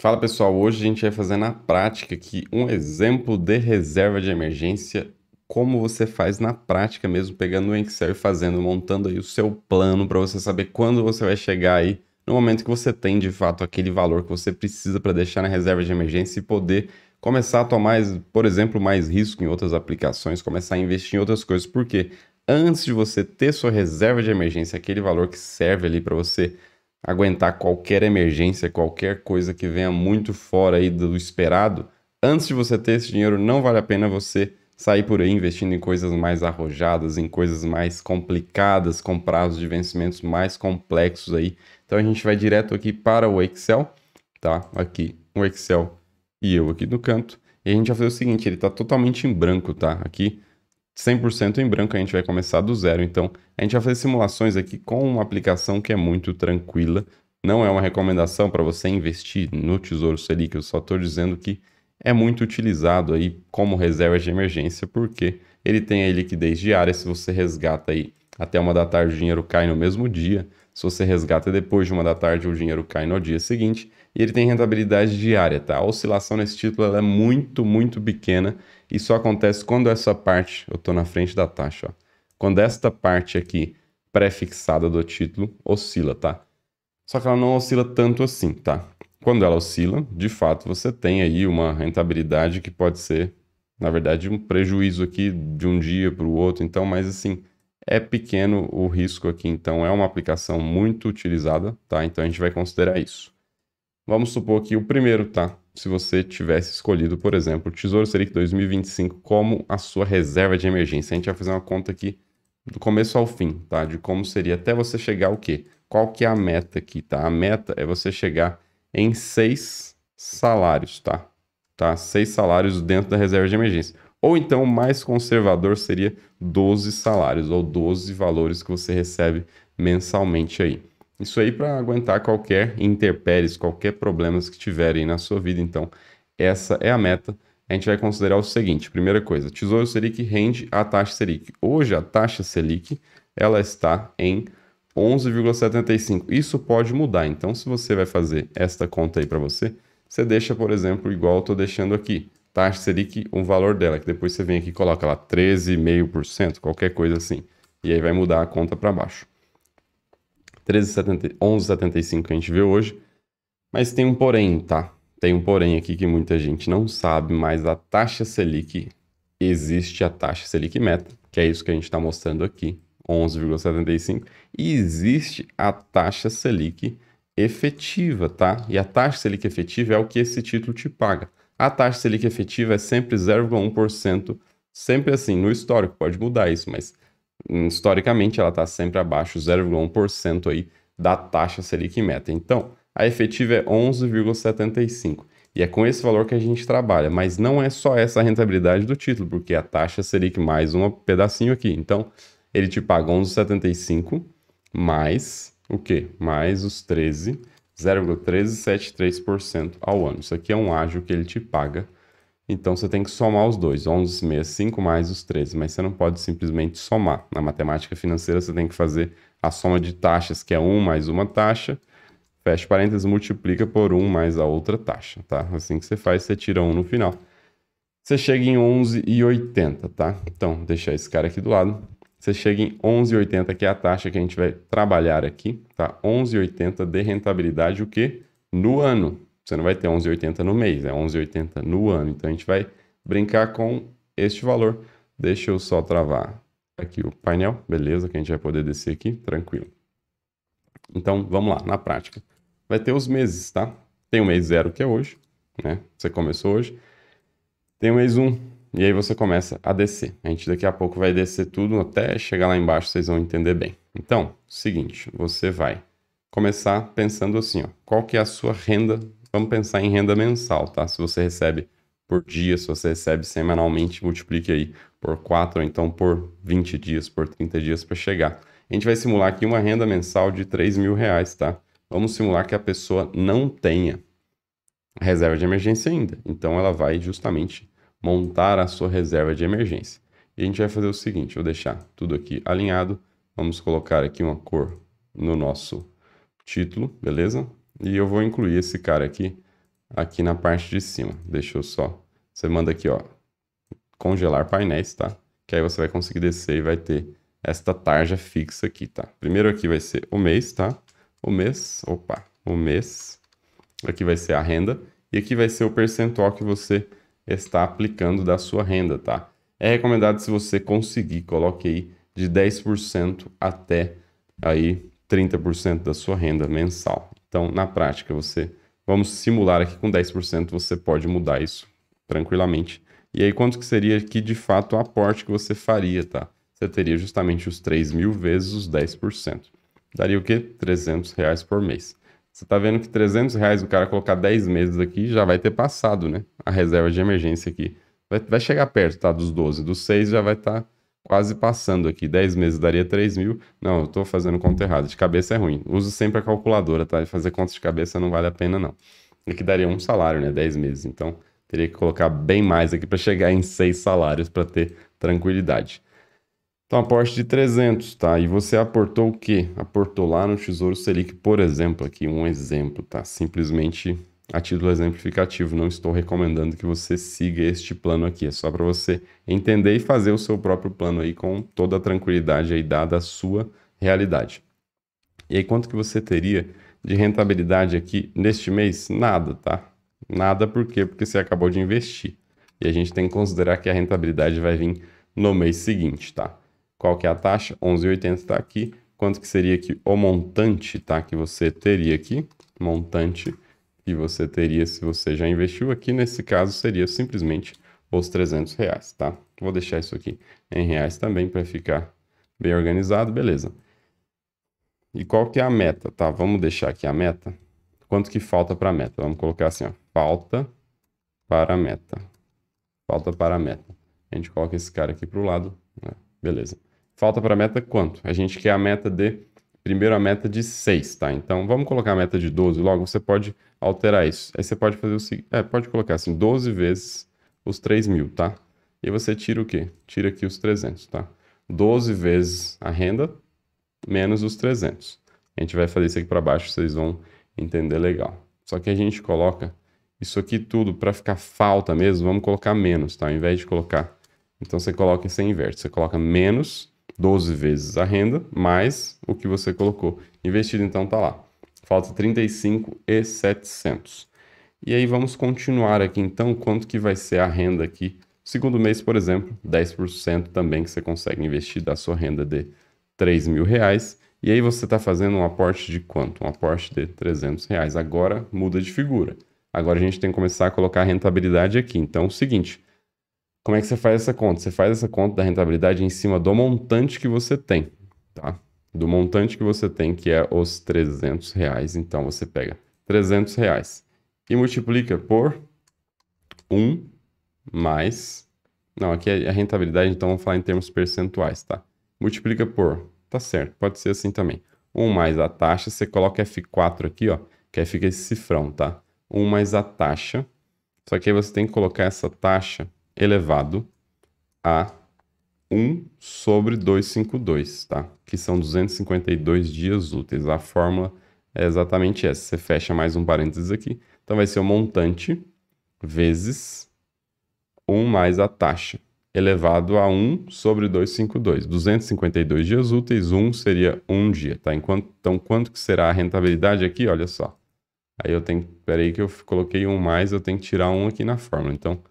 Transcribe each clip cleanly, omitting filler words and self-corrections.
Fala pessoal, hoje a gente vai fazer na prática aqui um exemplo de reserva de emergência, como você faz na prática mesmo, pegando o Excel e fazendo, montando aí o seu plano para você saber quando você vai chegar aí no momento que você tem de fato aquele valor que você precisa para deixar na reserva de emergência e poder começar a tomar, por exemplo, mais risco em outras aplicações, começar a investir em outras coisas, porque antes de você ter sua reserva de emergência, aquele valor que serve ali para você aguentar qualquer emergência, qualquer coisa que venha muito fora aí do esperado, antes de você ter esse dinheiro, não vale a pena você sair por aí investindo em coisas mais arrojadas, em coisas mais complicadas, com prazos de vencimentos mais complexos aí. Então a gente vai direto aqui para o Excel, tá? Aqui, o Excel e eu aqui no canto. E a gente vai fazer o seguinte, ele está totalmente em branco, tá? Aqui 100% em branco, a gente vai começar do zero. Então, a gente vai fazer simulações aqui com uma aplicação que é muito tranquila. Não é uma recomendação para você investir no Tesouro Selic, eu só estou dizendo que é muito utilizado aí como reserva de emergência, porque ele tem a liquidez diária. Se você resgata aí até 1 da tarde, o dinheiro cai no mesmo dia. Se você resgata depois de 1 da tarde, o dinheiro cai no dia seguinte. E ele tem rentabilidade diária, tá? A oscilação nesse título ela é muito, muito pequena. Isso acontece quando essa parte, eu estou na frente da taxa, ó. Quando esta parte aqui, pré-fixada do título, oscila, tá? Só que ela não oscila tanto assim, tá? Quando ela oscila, de fato, você tem aí uma rentabilidade que pode ser, na verdade, um prejuízo aqui de um dia para o outro. Então, mas assim, é pequeno o risco aqui. Então, é uma aplicação muito utilizada, tá? Então, a gente vai considerar isso. Vamos supor que o primeiro, tá? Se você tivesse escolhido, por exemplo, o Tesouro Selic 2025 como a sua reserva de emergência. A gente vai fazer uma conta aqui do começo ao fim, tá? De como seria até você chegar ao quê? Qual que é a meta aqui, tá? A meta é você chegar em 6 salários, tá? Tá? 6 salários dentro da reserva de emergência. Ou então, o mais conservador seria 12 salários, ou 12 valores que você recebe mensalmente aí. Isso aí para aguentar qualquer intempéries, qualquer problemas que tiverem na sua vida. Então, essa é a meta. A gente vai considerar o seguinte, primeira coisa, Tesouro Selic rende a taxa Selic. Hoje a taxa Selic, ela está em 11,75. Isso pode mudar. Então, se você vai fazer esta conta aí para você, você deixa, por exemplo, igual eu estou deixando aqui. Taxa Selic, um valor dela, que depois você vem aqui e coloca lá 13,5%, qualquer coisa assim. E aí vai mudar a conta para baixo. 11,75 que a gente vê hoje. Mas tem um porém, tá? Tem um porém aqui que muita gente não sabe, mas a taxa Selic, existe a taxa Selic Meta, que é isso que a gente está mostrando aqui, 11,75, e existe a taxa Selic efetiva, tá? E a taxa Selic efetiva é o que esse título te paga. A taxa Selic efetiva é sempre 0,1%, sempre assim, no histórico, pode mudar isso, mas historicamente ela está sempre abaixo, 0,1% aí da taxa Selic Meta. Então, a efetiva é 11,75. E é com esse valor que a gente trabalha, mas não é só essa a rentabilidade do título, porque a taxa Selic mais um pedacinho aqui. Então, ele te paga 11,75 mais o quê? Mais os 0,1373% ao ano. Isso aqui é um ágio que ele te paga. Então, você tem que somar os dois, 11,65 mais os 13, mas você não pode simplesmente somar. Na matemática financeira, você tem que fazer a soma de taxas, que é 1 mais uma taxa, fecha parênteses, multiplica por 1 mais a outra taxa, tá? Assim que você faz, você tira 1 no final. Você chega em 11,80, tá? Então, deixar esse cara aqui do lado. Você chega em 11,80, que é a taxa que a gente vai trabalhar aqui, tá? 11,80 de rentabilidade, o quê? No ano. Você não vai ter 11,80 no mês, é 11,80 no ano. Então, a gente vai brincar com este valor. Deixa eu só travar aqui o painel, beleza? Que a gente vai poder descer aqui, tranquilo. Então, vamos lá, na prática. Vai ter os meses, tá? Tem o mês 0, que é hoje, né? Você começou hoje. Tem o mês 1, e aí você começa a descer. A gente daqui a pouco vai descer tudo até chegar lá embaixo, vocês vão entender bem. Então, seguinte, você vai começar pensando assim, ó, qual que é a sua renda? Vamos pensar em renda mensal, tá? Se você recebe por dia, se você recebe semanalmente, multiplique aí por 4, ou então por 20 dias, por 30 dias para chegar. A gente vai simular aqui uma renda mensal de R$ 3.000, tá? Vamos simular que a pessoa não tenha reserva de emergência ainda. Então, ela vai justamente montar a sua reserva de emergência. E a gente vai fazer o seguinte, vou deixar tudo aqui alinhado. Vamos colocar aqui uma cor no nosso título, beleza? E eu vou incluir esse cara aqui aqui na parte de cima. Deixa eu só... Você manda aqui, ó, congelar painéis, tá? Que aí você vai conseguir descer e vai ter esta tarja fixa aqui, tá? Primeiro aqui vai ser o mês, tá? O mês, o mês. Aqui vai ser a renda e aqui vai ser o percentual que você está aplicando da sua renda, tá? É recomendado, se você conseguir, coloque aí de 10% até aí 30% da sua renda mensal. Então, na prática, vamos simular aqui com 10%, você pode mudar isso tranquilamente. E aí, quanto que seria aqui, de fato, o aporte que você faria, tá? Você teria justamente os 3.000 vezes os 10%. Daria o quê? R$ 300 por mês. Você tá vendo que R$ 300, o cara colocar 10 meses aqui, já vai ter passado, né? A reserva de emergência aqui. Vai chegar perto, tá? Dos 12. Dos 6 já vai estar quase passando aqui. 10 meses daria 3.000. Não, eu tô fazendo conta errada. De cabeça é ruim. Use sempre a calculadora, tá? Fazer conta de cabeça não vale a pena, não. Aqui daria um salário, né? 10 meses. Então, teria que colocar bem mais aqui para chegar em 6 salários para ter tranquilidade. Então, aporte de 300, tá? E você aportou o quê? Aportou lá no Tesouro Selic, por exemplo, aqui um exemplo, tá? Simplesmente a título exemplificativo, não estou recomendando que você siga este plano aqui, é só para você entender e fazer o seu próprio plano aí com toda a tranquilidade aí dada a sua realidade. E aí, quanto que você teria de rentabilidade aqui neste mês? Nada, tá? Nada, por quê? Porque você acabou de investir. E a gente tem que considerar que a rentabilidade vai vir no mês seguinte, tá? Qual que é a taxa? 11,80 está aqui. Quanto que seria aqui o montante, tá? Que você teria aqui. Montante que você teria se você já investiu aqui. Nesse caso, seria simplesmente os R$ 300, tá? Vou deixar isso aqui em reais também para ficar bem organizado. Beleza. E qual que é a meta, tá? Vamos deixar aqui a meta. Quanto que falta para a meta? Vamos colocar assim, ó. Falta para a meta. Falta para a meta. A gente coloca esse cara aqui para o lado, né? Beleza. Falta para a meta quanto? A gente quer a meta primeiro a meta de 6, tá? Então, vamos colocar a meta de 12 logo. Você pode alterar isso. Aí você pode fazer o seguinte, pode colocar assim, 12 vezes os 3.000, tá? E você tira o quê? Tira aqui os 300, tá? 12 vezes a renda menos os 300. A gente vai fazer isso aqui para baixo, vocês vão entender legal. Só que a gente coloca isso aqui tudo para ficar falta mesmo, vamos colocar menos, tá? Ao invés de colocar... Então, você coloca e você inverte. Você coloca menos 12 vezes a renda, mais o que você colocou investido. Então, tá lá. Falta 35.700. E aí, vamos continuar aqui, então, quanto que vai ser a renda aqui. Segundo mês, por exemplo, 10% também que você consegue investir da sua renda de R$ 3.000. E aí, você está fazendo um aporte de quanto? Um aporte de R$ 300. Agora, muda de figura. Agora, a gente tem que começar a colocar a rentabilidade aqui. Então, é o seguinte... Como é que você faz essa conta? Você faz essa conta da rentabilidade em cima do montante que você tem, tá? Do montante que você tem, que é os R$ 300. Então, você pega R$ 300 e multiplica por 1 mais... Não, aqui é a rentabilidade, então vamos falar em termos percentuais, tá? Multiplica por... Tá certo, pode ser assim também. 1 mais a taxa, você coloca F4 aqui, ó, que aí fica esse cifrão, tá? 1 mais a taxa, só que aí você tem que colocar essa taxa elevado a 1 sobre 252, tá? Que são 252 dias úteis. A fórmula é exatamente essa. Você fecha mais um parênteses aqui. Então, vai ser o montante vezes 1 mais a taxa, elevado a 1 sobre 252. 252 dias úteis, 1 seria 1 dia, tá? Então, quanto que será a rentabilidade aqui? Olha só. Aí eu tenho... Peraí que eu coloquei 1 mais, eu tenho que tirar 1 aqui na fórmula. Então...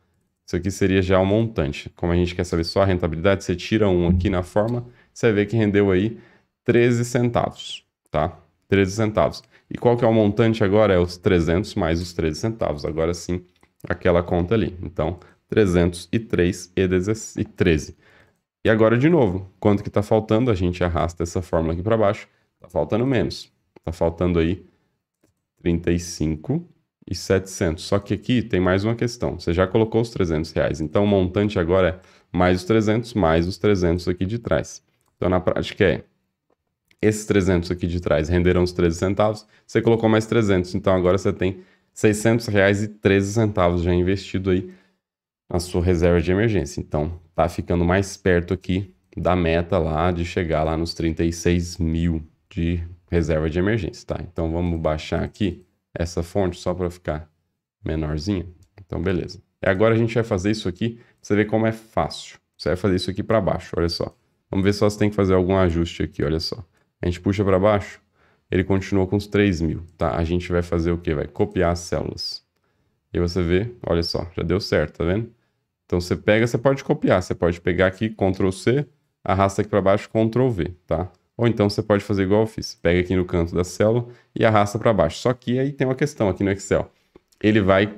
Isso aqui seria já o montante. Como a gente quer saber só a rentabilidade, você tira 1 aqui na forma, você vai ver que rendeu aí 13 centavos, tá? 13 centavos. E qual que é o montante agora? É os 300 mais os 13 centavos. Agora sim, aquela conta ali. Então, 303 e 13. E agora, de novo, quanto que está faltando? A gente arrasta essa fórmula aqui para baixo. Está faltando menos. Está faltando aí 35.700. Só que aqui tem mais uma questão. Você já colocou os R$ 300. Então, o montante agora é mais os 300, mais os 300 aqui de trás. Então, na prática esses 300 aqui de trás renderam os 13 centavos. Você colocou mais 300. Então, agora você tem R$ 600,13 já investido aí na sua reserva de emergência. Então, tá ficando mais perto aqui da meta lá de chegar lá nos 36.000 de reserva de emergência, tá? Então, vamos baixar aqui essa fonte só para ficar Menorzinha. Então, beleza. E agora a gente vai fazer isso aqui, pra você ver como é fácil. Você vai fazer isso aqui para baixo, olha só. Vamos ver só se tem que fazer algum ajuste aqui, olha só. A gente puxa para baixo, ele continua com os 3.000, tá? A gente vai fazer o quê? Vai copiar as células. E você vê, olha só, já deu certo, tá vendo? Então você pega, você pode copiar, você pode pegar aqui, Ctrl C, arrasta aqui para baixo, Ctrl V, tá? Ou então você pode fazer igual eu fiz, pega aqui no canto da célula e arrasta para baixo. Só que aí tem uma questão aqui no Excel. Ele vai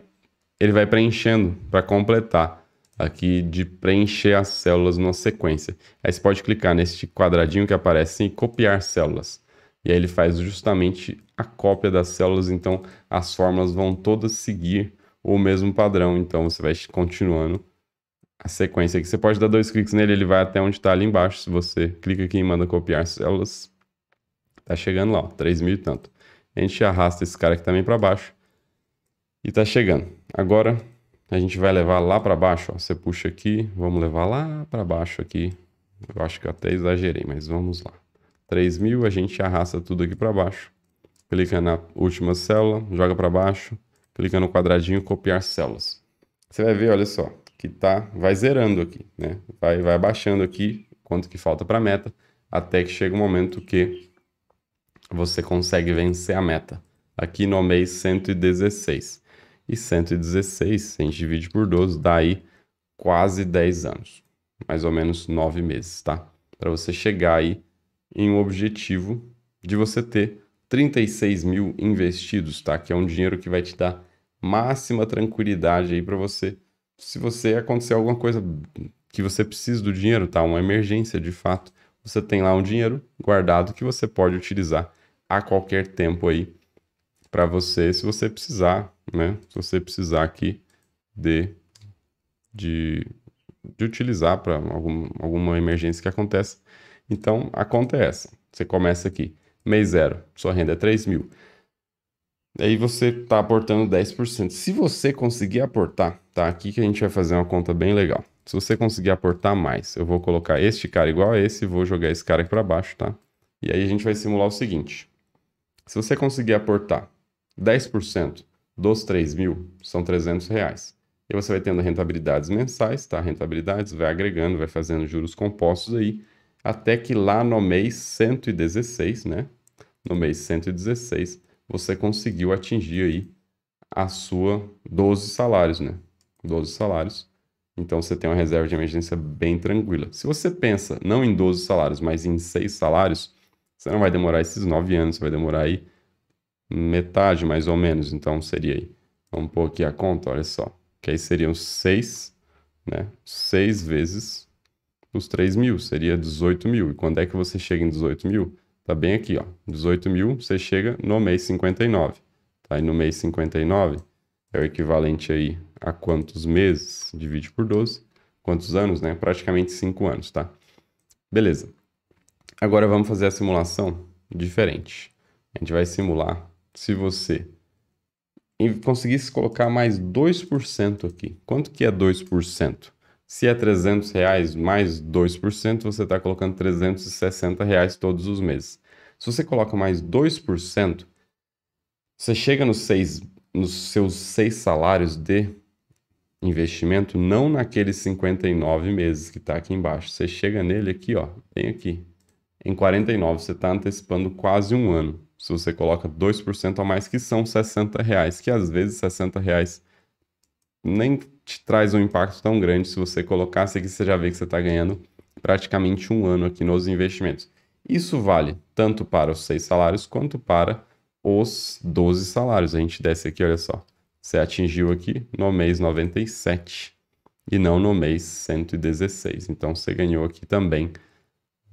preenchendo para completar aqui de preencher as células numa sequência. Aí você pode clicar nesse quadradinho que aparece em copiar células. E aí ele faz justamente a cópia das células, então as fórmulas vão todas seguir o mesmo padrão. Então você vai continuando a sequência aqui. Você pode dar 2 cliques nele, ele vai até onde está ali embaixo. Se você clica aqui e manda copiar células, tá chegando lá, ó, 3.000 e tanto. A gente arrasta esse cara aqui também para baixo e tá chegando. Agora a gente vai levar lá para baixo, ó. Você puxa aqui, vamos levar lá para baixo aqui. Eu acho que eu até exagerei, mas vamos lá. 3.000, a gente arrasta tudo aqui para baixo. Clica na última célula, joga para baixo, clica no quadradinho, copiar células. Você vai ver, olha só, que vai zerando aqui, né? Vai abaixando aqui quanto que falta para a meta, até que chega um momento que você consegue vencer a meta. Aqui no mês 116. E 116, se a gente divide por 12, dá aí quase 10 anos. Mais ou menos 9 meses, tá? Para você chegar aí em um objetivo de você ter 36.000 investidos, tá? Que é um dinheiro que vai te dar máxima tranquilidade aí para você. Se você acontecer alguma coisa que você precisa do dinheiro, tá? Uma emergência de fato, você tem lá um dinheiro guardado que você pode utilizar a qualquer tempo aí para você, se você precisar, né? Se você precisar aqui de utilizar para alguma emergência que aconteça. Então, a conta é essa. Você começa aqui, mês 0, sua renda é 3.000. Aí você está aportando 10%. Se você conseguir aportar, tá? Aqui que a gente vai fazer uma conta bem legal. Se você conseguir aportar mais, eu vou colocar este cara igual a esse e vou jogar esse cara aqui para baixo, tá? E aí a gente vai simular o seguinte. Se você conseguir aportar 10% dos 3.000, são R$300. E você vai tendo rentabilidades mensais, tá? Rentabilidades, vai agregando, vai fazendo juros compostos aí, até que lá no mês 116, né? No mês 116, você conseguiu atingir aí a sua 12 salários, né? 12 salários. Então você tem uma reserva de emergência bem tranquila. Se você pensa não em 12 salários, mas em 6 salários, você não vai demorar esses 9 anos, você vai demorar aí metade, mais ou menos. Então seria aí. Vamos pôr aqui a conta, olha só. Que aí seriam 6, né? 6 vezes os 3.000, seria 18.000. E quando é que você chega em 18.000? Tá bem aqui, ó. 18.000, você chega no mês 59. Tá? E no mês 59 é o equivalente aí a quantos meses? Divide por 12. Quantos anos, né? Praticamente 5 anos, tá? Beleza. Agora vamos fazer a simulação diferente. A gente vai simular se você conseguisse colocar mais 2% aqui. Quanto que é 2%? Se é R$300 mais 2%, você está colocando R$360 todos os meses. Se você coloca mais 2%, você chega nos seus 6 salários de investimento, não naqueles 59 meses que está aqui embaixo. Você chega nele aqui, ó, bem aqui. Em 49, você está antecipando quase um ano. Se você coloca 2% a mais, que são R$60, que às vezes R$60 nem te traz um impacto tão grande. Se você colocasse aqui, você já vê que você está ganhando praticamente um ano aqui nos investimentos. Isso vale tanto para os 6 salários quanto para os 12 salários. A gente desce aqui, olha só. Você atingiu aqui no mês 97 e não no mês 116. Então você ganhou aqui também.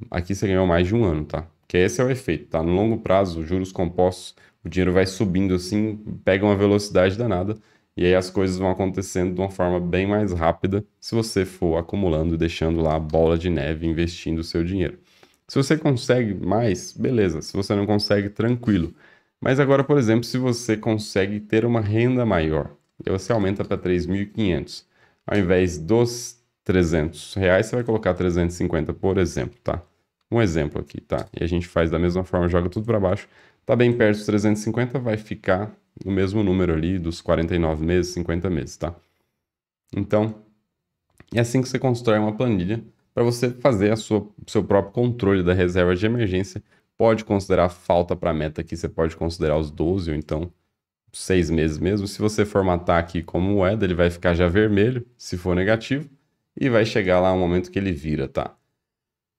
Aqui você ganhou mais de um ano, tá? Porque esse é o efeito, tá? No longo prazo, juros compostos, o dinheiro vai subindo assim, pega uma velocidade danada. E aí as coisas vão acontecendo de uma forma bem mais rápida se você for acumulando e deixando lá a bola de neve, investindo o seu dinheiro. Se você consegue mais, beleza. Se você não consegue, tranquilo. Mas agora, por exemplo, se você consegue ter uma renda maior, e você aumenta para 3.500, ao invés dos R$300, você vai colocar 350, por exemplo, tá? Um exemplo aqui, tá? E a gente faz da mesma forma, joga tudo para baixo. Tá bem perto dos 350, vai ficar o mesmo número ali dos 49 meses, 50 meses, tá? Então, é assim que você constrói uma planilha para você fazer seu próprio controle da reserva de emergência. Pode considerar falta para meta aqui, você pode considerar os 12 ou então 6 meses mesmo. Se você formatar aqui como moeda, ele vai ficar já vermelho, se for negativo, e vai chegar lá um momento que ele vira, tá?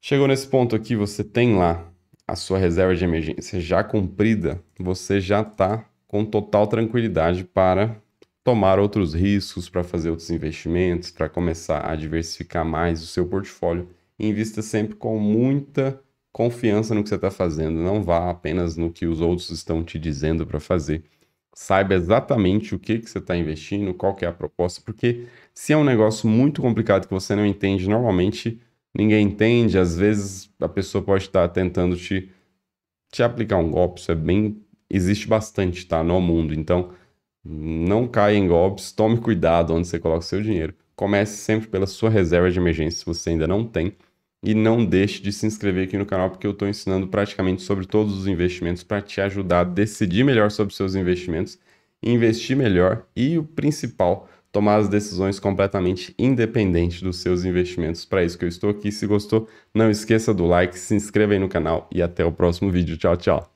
Chegou nesse ponto aqui, você tem lá a sua reserva de emergência já cumprida, você já está com total tranquilidade para tomar outros riscos, para fazer outros investimentos, para começar a diversificar mais o seu portfólio. E invista sempre com muita confiança no que você está fazendo, não vá apenas no que os outros estão te dizendo para fazer. Saiba exatamente o que você está investindo, qual que é a proposta, porque se é um negócio muito complicado que você não entende, normalmente ninguém entende, às vezes a pessoa pode estar tentando te aplicar um golpe, isso é bem, existe bastante, tá, no mundo, então não caia em golpes, tome cuidado onde você coloca o seu dinheiro, comece sempre pela sua reserva de emergência se você ainda não tem, e não deixe de se inscrever aqui no canal, porque eu estou ensinando praticamente sobre todos os investimentos para te ajudar a decidir melhor sobre seus investimentos, investir melhor e o principal, tomar as decisões completamente independente dos seus investimentos. Para isso que eu estou aqui. Se gostou, não esqueça do like, se inscreva aí no canal e até o próximo vídeo. Tchau, tchau.